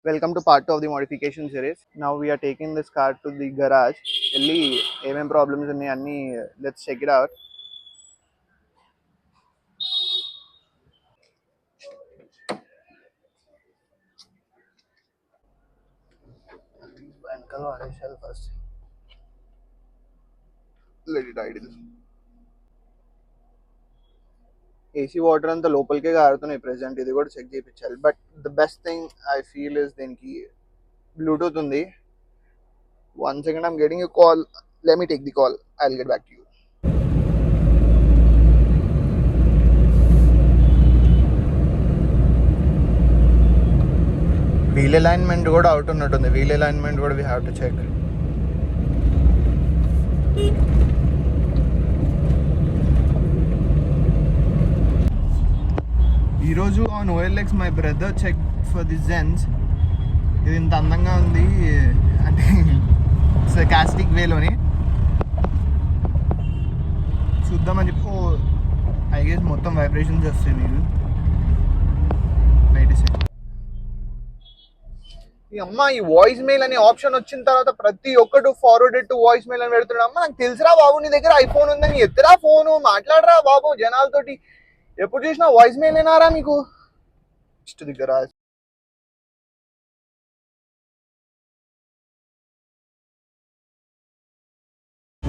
Welcome to part 2 of the modification series. Now we are taking this car to the garage. Elli ఏమేం problems ఉన్నాయి అన్ని let's check it out. వెనకాల వాడేసాలి ఫస్ట్. Let it idle. AC water అంతా లోపలికే కారుతున్నాయి ప్రెసెంట్. ఇది కూడా చెక్ చేయించాలి. But the best thing I feel is దీనికి బ్లూటూత్ ఉంది. 1 second, I'm getting a call. Let me take the call. I'll get back to you. Wheel alignment కూడా out ఉన్నట్టుంది. వీల్ అలైన్మెంట్ కూడా వీ హ్యావ్ టు చెక్. ఈరోజు on OLX my brother check for the gens. ఇది ఇంత అందంగా ఉంది అంటే sarcastic వేలోని చూద్దామని చెప్పి ఐ గెస్ మొత్తం వైబ్రేషన్స్ వస్తాయి మీకు. ఈ అమ్మ ఈ వాయిస్ మెయిల్ అనే ఆప్షన్ వచ్చిన తర్వాత ప్రతి ఒక్కటి ఫార్వర్డెడ్ టు వాయిస్ మెయిల్ అని పెడుతున్నాడు. అమ్మ నాకు తెలుసురా బాబు నీ దగ్గర ఐఫోన్ ఉందని, ఎత్తురా ఫోను మాట్లాడరా బాబు జనాలతోటి. ఎప్పుడు చూసినా వాయిస్ మెయిల్ ఏనారా మీకు దగ్గర.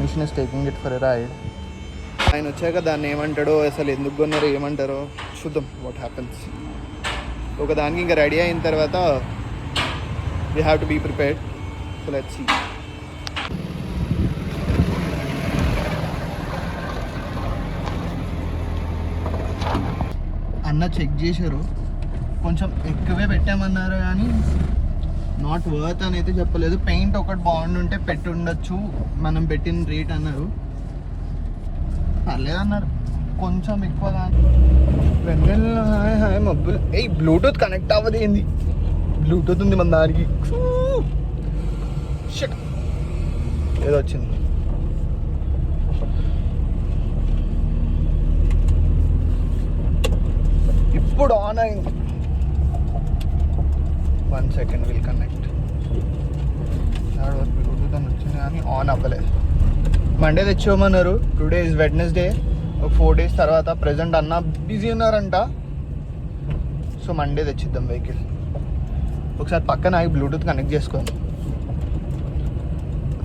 Mission is taking it for a ride. ఆయన వచ్చాక దాన్ని ఏమంటాడో, అసలు ఎందుకు కొన్నారో ఏమంటారో చూద్దాం. What happens. ఒక దానికి ఇంకా రెడీ అయిన తర్వాత we have to be prepared. So let's see. అన్న చెక్ చేశారు, కొంచెం ఎక్కువే పెట్టామన్నారు కానీ నాట్ వర్త్ అని అయితే చెప్పలేదు. పెయింట్ ఒకటి బాగుండుంటే పెట్టి ఉండొచ్చు మనం పెట్టిన రేట్ అన్నారు. పర్లేదు అన్నారు, కొంచెం ఎక్కువ కానీ. హాయ్ మబ్బులు. ఏ బ్లూటూత్ కనెక్ట్ అవ్వదు ఏంది? బ్లూటూత్ ఉంది మన దానికి. ఏదో వచ్చింది. ఇప్పుడు ఆన్ అయింది. 1 second విల్ కనెక్ట్. బ్లూటూత్ అని వచ్చింది కానీ ఆన్ అవ్వలేదు. మండే తెచ్చామన్నారు. Today is Wednesday. ఒక 4 days తర్వాత. ప్రెసెంట్ అన్న బిజీ ఉన్నారంట. సో మండే తెచ్చిద్దాం వెహికల్. ఒకసారి పక్కన బ్లూటూత్ కనెక్ట్ చేసుకోండి.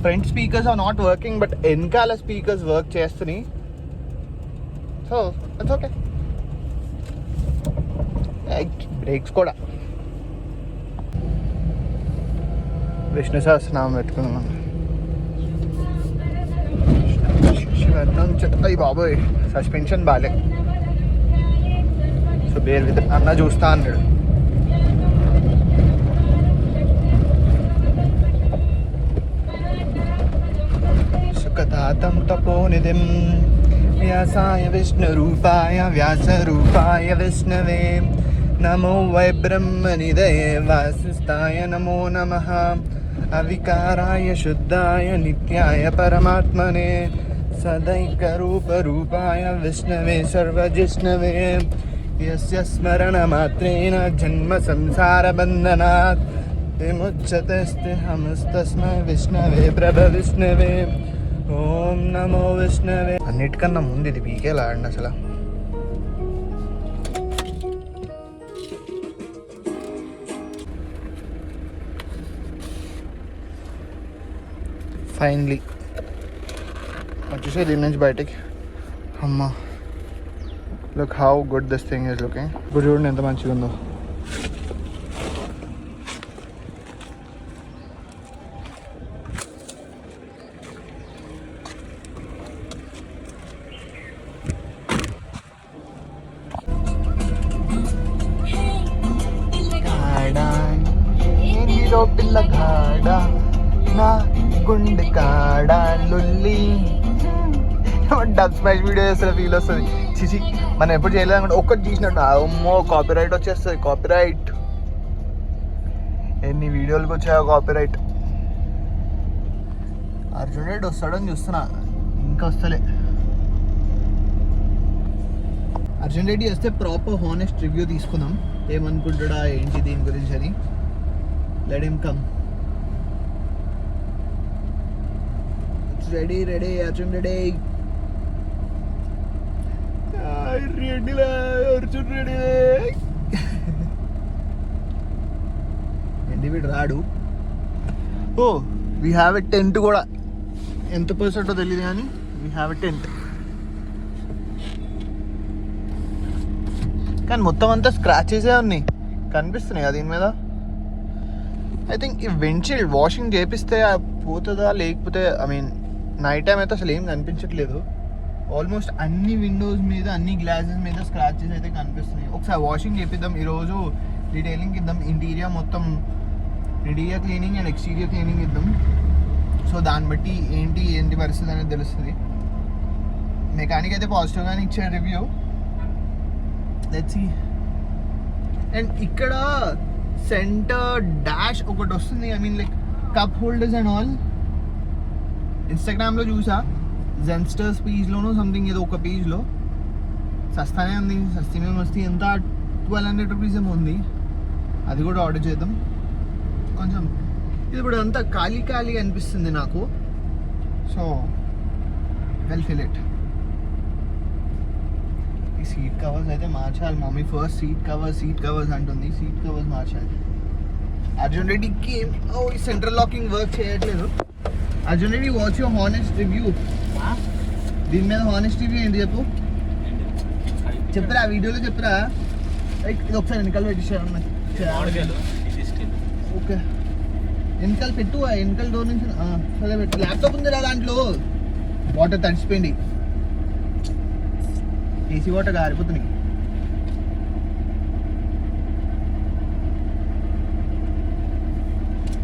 Front speakers are not working, but వెనకాల స్పీకర్స్ వర్క్ చేస్తున్నాయి. So it's okay. బ్రేక్స్ కూడా విష్ణు సహస్రనామం పెట్టుకున్నాం. అయ్యి బాబోయ్ సస్పెన్షన్ బాలే. సో బేర్ విత్ అన్న చూస్తా అన్నాడు. సుఖతాతం తపోనిధిం వ్యాసాయ విష్ణురూపాయ వ్యాసరూపాయ విష్ణవే నమో వై బ్రహ్మనిధయే వాసిష్ఠాయ నమో నమః అవికారాయ శుద్ధాయ నిత్యాయ పరమాత్మనే సదైకరూపరూపాయ విష్ణవే సర్వజిష్ణవే యస్య స్మరణమాత్రేణ జన్మ సంసారబంధనాత్ విముచ్యతే హమస్తస్మై విష్ణవే ప్రభ విష్ణవే. ఓం నమో విష్ణవే. అన్నిటికన్నా ముందు ఇది పీకేలా అండి అసలు. ఫైనలీ వచ్చేసే దీని నుంచి బయటకి. అమ్మా look how good this thing is looking. ఇప్పుడు చూడండి ఎంత మంచిగా ఉందో. పిల్లగాడా నా గుండె కాడా లుల్లి. డబ్ స్మాష్ వీడియో చేస్తే ఫీల్ వస్తుంది. చిచి మనం ఎప్పుడు చేయలేదు ఒక్కటి తీసినట్టు. అమ్మో కాపీరైట్ వచ్చేస్తుంది. కాపీరైట్ ఎన్ని వీడియోలకు వచ్చాయో కాపీరైట్. అర్జున్ రెడ్డి వస్తాడని చూస్తున్నా, ఇంకా వస్తలే. అర్జున్ రెడ్డి వస్తే ప్రాపర్ హానెస్ట్ రివ్యూ తీసుకుందాం. ఏమనుకుంటాడా ఏంటి దీని గురించి అని. Let him come. It's ready, Arjun ready. Ready la, Arjun ready. And we రాడు. Oh, we have a tent కూడా. ఎంత పర్సెంటో తెలియదు కానీ we have a tent. కానీ మొత్తం అంతా స్క్రాచెసే ఉన్నాయి, కనిపిస్తున్నాయి కదా దీని మీద. ఐ థింక్ ఈ విండ్షీల్డ్ వాషింగ్ చేపిస్తే పోతుందా, లేకపోతే ఐ మీన్ నైట్ టైం అయితే అసలు ఏం కనిపించట్లేదు. ఆల్మోస్ట్ అన్ని విండోస్ మీద, అన్ని గ్లాసెస్ మీద స్క్రాచెస్ అయితే కనిపిస్తున్నాయి. ఒకసారి వాషింగ్ చేపిద్దాం ఈరోజు, డీటెయిలింగ్ ఇద్దాం, ఇంటీరియర్ మొత్తం interior cleaning and exterior cleaning ఇద్దాం. సో దాన్ని బట్టి ఏంటి పరిస్థితి అనేది తెలుస్తుంది. మెకానిక్ అయితే పాజిటివ్గానే ఇచ్చారు రివ్యూ. Let's see. అండ్ ఇక్కడ సెంటర్ డాష్ ఒకటి వస్తుంది, I mean like cup holders and all. ఇన్స్టాగ్రామ్లో చూసా, జెన్స్టర్స్ పేజ్లోనూ సంథింగ్ ఏదో ఒక పేజ్లో సస్తానే ఉంది, సస్తీమే మస్తీ ఎంత 1200 రూపీస్ ఏమో ఉంది. అది కూడా ఆర్డర్ చేద్దాం. కొంచెం ఇది ఇప్పుడు అంతా ఖాళీ అనిపిస్తుంది నాకు. So well fill it. ఈ సీట్ కవర్స్ అయితే మార్చాలి మమ్మీ. ఫస్ట్ సీట్ కవర్స్ అంటుంది, సీట్ కవర్స్ మార్చాలి. అర్జున్ రెడ్డికి ఈ సెంట్రల్ లాకింగ్ వర్క్ చేయట్లేదు. Arjun Reddy, watch your honest review. దీని మీద హానెస్ట్ రివ్యూ ఏంటి చెప్పురా, వీడియోలో చెప్పురా. ఇది ఒకసారి వెనకాల పెట్టించాను. ఓకే, వెనకాల పెట్టు, వెనకాల డోర్ నుంచి సరే పెట్టు. ల్యాప్టాప్ ఉంది రా దాంట్లో, వాటర్ తడిచిపోయింది, ఏసీ వాటర్ గారిపోతున్నాయి.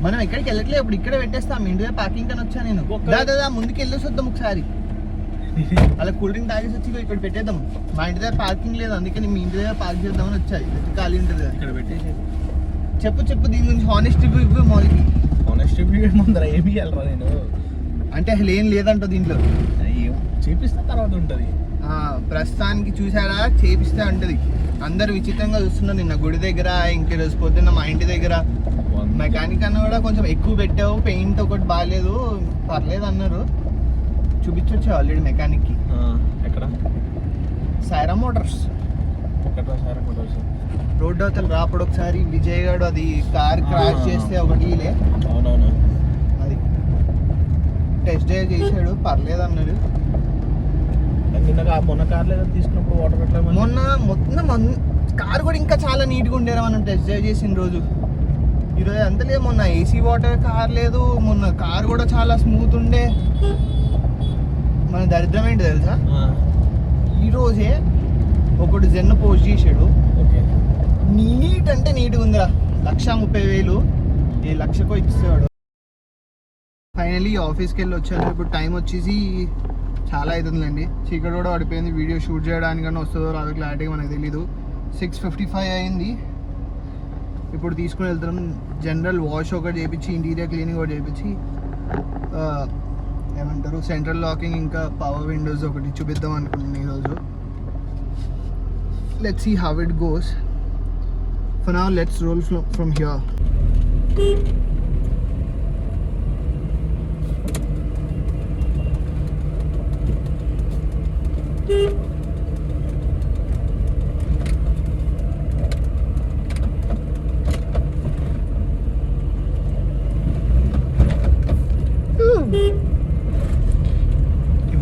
మనం ఎక్కడికి వెళ్ళట్లేదు, ఇప్పుడు ఇక్కడ పెట్టేస్తాం. ఇంటి దగ్గర పార్కింగ్ అని వచ్చా నేను. దాదా ముందుకు వెళ్ళేసి వద్దాం ఒకసారి, అలా కూల్ డ్రింక్ తాగేసి వచ్చి ఇక్కడ పెట్టేద్దాం. మా ఇంటి దగ్గర పార్కింగ్ లేదు, అందుకని మీ ఇంటి దగ్గర పార్క్ చేద్దామని వచ్చాయి. ఖాళీ ఉంటుంది కదా ఇక్కడ పెట్టేసి. చెప్పు దీని గురించి హానెస్ట్ రివ్యూ ఇవ్వు. మౌలికి హానెస్ట్ రివ్యూ ఏముందరా, ఏమి వెళ్ళరా నేను అంటే అసలు ఏం లేదంట దీంట్లో. చేపిస్తే తర్వాత ఉంటుంది. ప్రస్తుతానికి చూసాడా, చేపిస్తే అంటది. అందరు విచిత్రంగా చూస్తున్నారు. నిన్న గుడి దగ్గర, ఇంక రోజు పొద్దున్న మా ఇంటి దగ్గర మెకానిక్ అన్న కూడా కొంచెం ఎక్కువ పెట్టావు, పెయింట్ ఒకటి బాగాలేదు, పర్లేదు అన్నారు. చూపించవచ్చు ఆల్రెడీ మెకానిక్కి. ఎక్కడ? సైరా మోటార్స్ రోడ్ అవతల రాపడు. ఒకసారి విజయ్ గారు అది కార్ క్రాష్ చేస్తే ఒకటి అవునవును, అది టెస్ట్ డ్రైవ్ చేశాడు, పర్లేదు అన్నాడు. మొన్న కార్ లేదా తీసుకున్నప్పుడు వాటర్ పెట్టలేదు. మొత్తం కార్ కూడా ఇంకా చాలా నీట్గా ఉండేరా మనం టెస్ట్ డ్రైవ్ చేసిన రోజు. ఈరోజు అంత లేదు. మొన్న ఏసీ వాటర్ కార్ లేదు, మొన్న కార్ కూడా చాలా స్మూత్ ఉండే. మన దరిద్రం ఏంటి తెలుసా, ఈరోజే ఒకటి జెన్ పోస్ట్ చేసాడు, నీట్ అంటే నీట్గా ఉందిరా, 1,30,000 ఏ 1,00,000కో ఇచ్చేవాడు. ఫైనలీ ఆఫీస్కి వెళ్ళి వచ్చాను. ఇప్పుడు టైం వచ్చేసి చాలా అవుతుందిలేండి, చీకటి కూడా పడిపోయింది. వీడియో షూట్ చేయడానికన్నా వస్తుందో రాదో క్లారిటీగా మనకు తెలీదు. 6:55 అయింది. ఇప్పుడు తీసుకుని వెళ్తున్నాం. జనరల్ వాష్ ఒకటి చేయించి, ఇంటీరియర్ క్లీనింగ్ ఒకటి చేయించి, ఏమంటారు సెంట్రల్ లాకింగ్ ఇంకా పవర్ విండోస్ ఒకటి చూపిద్దాం అనుకుంటున్నాను ఈరోజు. Let's see how it goes. For now, let's roll from here.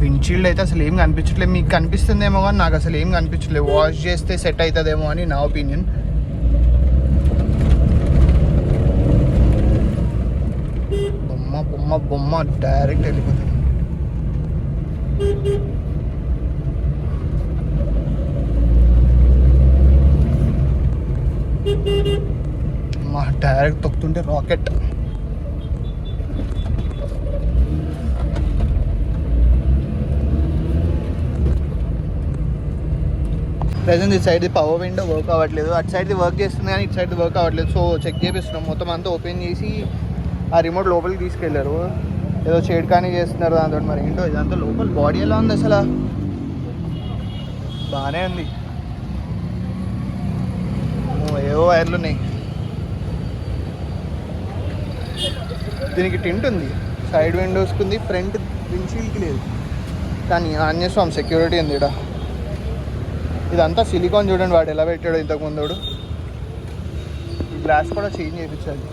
Windshield అయితే అసలు ఏం కనిపించట్లేదు. మీకు కనిపిస్తుందేమో కానీ నాకు అసలు ఏం కనిపించట్లేదు. వాష్ చేస్తే సెట్ అవుతుందేమో అని నా ఒపీనియన్. బొమ్మ డైరెక్ట్ వెళ్ళిపోతుంది. మా డైరెక్ట్ తొక్కుతుంటే రాకెట్. ప్రెజెంట్ ఇటు సైడ్ పవర్ విండో వర్క్ అవ్వట్లేదు, అటు సైడ్ది వర్క్ చేస్తుంది కానీ ఇటు సైడ్ వర్క్ అవ్వట్లేదు. సో చెక్ చేపిస్తున్నాం. మొత్తం అంతా ఓపెన్ చేసి ఆ రిమోట్ లోపలికి తీసుకెళ్లారు. ఏదో షేడ్ కానీ చేస్తున్నారు దాంతో. మరి ఏంటో ఇదంతా లోపల బాడీ ఎలా ఉంది అసలు? బాగానే ఉంది. ఏవో వైర్లు ఉన్నాయి. దీనికి టింట్ ఉంది, సైడ్ విండోస్కి ఉంది, ఫ్రంట్ విండ్షీల్డ్కి లేదు. కానీ ఆంజనేయ స్వామి సెక్యూరిటీ ఉంది ఇక్కడ. ఇదంతా సిలికాన్ చూడండి వాడు ఎలా పెట్టాడు ఇంతకుముందు. ఈ గ్లాస్ కూడా చేంజ్ చేయించాలి.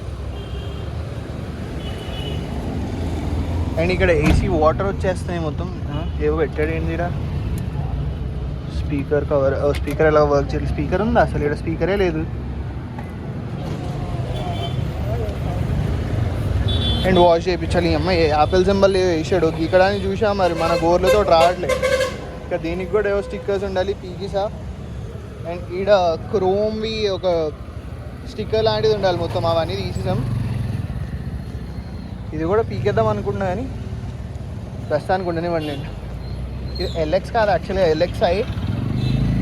అండ్ ఇక్కడ ఏసీ వాటర్ వచ్చేస్తున్నాయి మొత్తం. ఏవో పెట్టాడు ఏంటి ఇక్కడ, స్పీకర్ కవర్. స్పీకర్ ఎలా వర్క్ చేయాలి? స్పీకర్ ఉందా అసలు? ఇక్కడ స్పీకరే లేదు. అండ్ వాష్ చేయించాలి. ఈ అమ్మాయి యాపిల్ సింబల్ వేసాడు ఇక్కడ అని చూసా, మరి మన గోర్లతో రావట్లేదు. ఇక్కడ దీనికి కూడా ఏవో స్టిక్కర్స్ ఉండాలి, పీకిసా. అండ్ ఈడ క్రోమ్వి ఒక స్టిక్కర్ లాంటిది ఉండాలి మొత్తం, అవన్నీ తీసేసాం. ఇది కూడా పీకేద్దాం అనుకుంటున్నా కానీ ప్రస్తుతానికి ఉండనివ్వండి. నేను ఇది ఎల్ఎక్స్ కాదు యాక్చువల్గా, ఎల్ఎక్స్ఐ,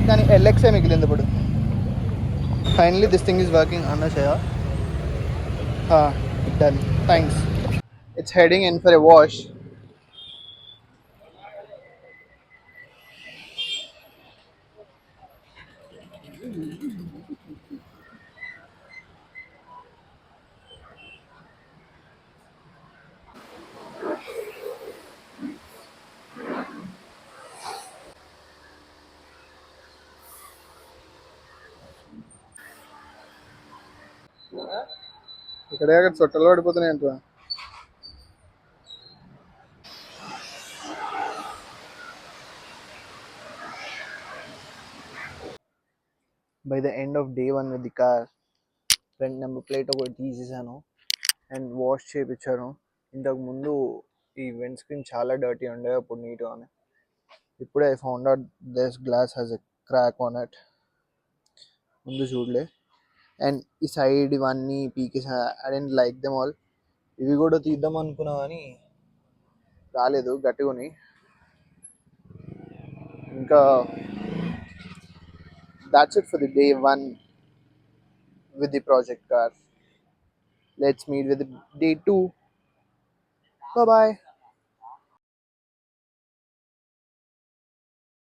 కానీ ఎల్ఎక్స్ఐ మిగిలింది ఇప్పుడు. Finally this thing is working అన్న చేయ. Done, thanks. It's heading in for a wash. ఇక్కడే అక్కడ చుట్టలు పడిపోతున్నాయి అంట. By the end of day 1 with the car, front number plate ఒకటి తీసేసాను అండ్ వాష్ చేయించాను. ఇంతకుముందు ఈ విండ్ స్క్రీన్ చాలా డర్టీ ఉండే, అప్పుడు నీట్గా ఉన్నాయి. ఇప్పుడే I found out this glass has a crack on it. ముందు చూడలే. అండ్ ఈ సైడ్ ఇవన్నీ పీకేసా. I don't like them all. ఇవి కూడా తీద్దాం అనుకున్నా కానీ రాలేదు గట్టిగాని. ఇంకా that's it for the day 1 with the project car. Let's meet with the day 2. Bye bye.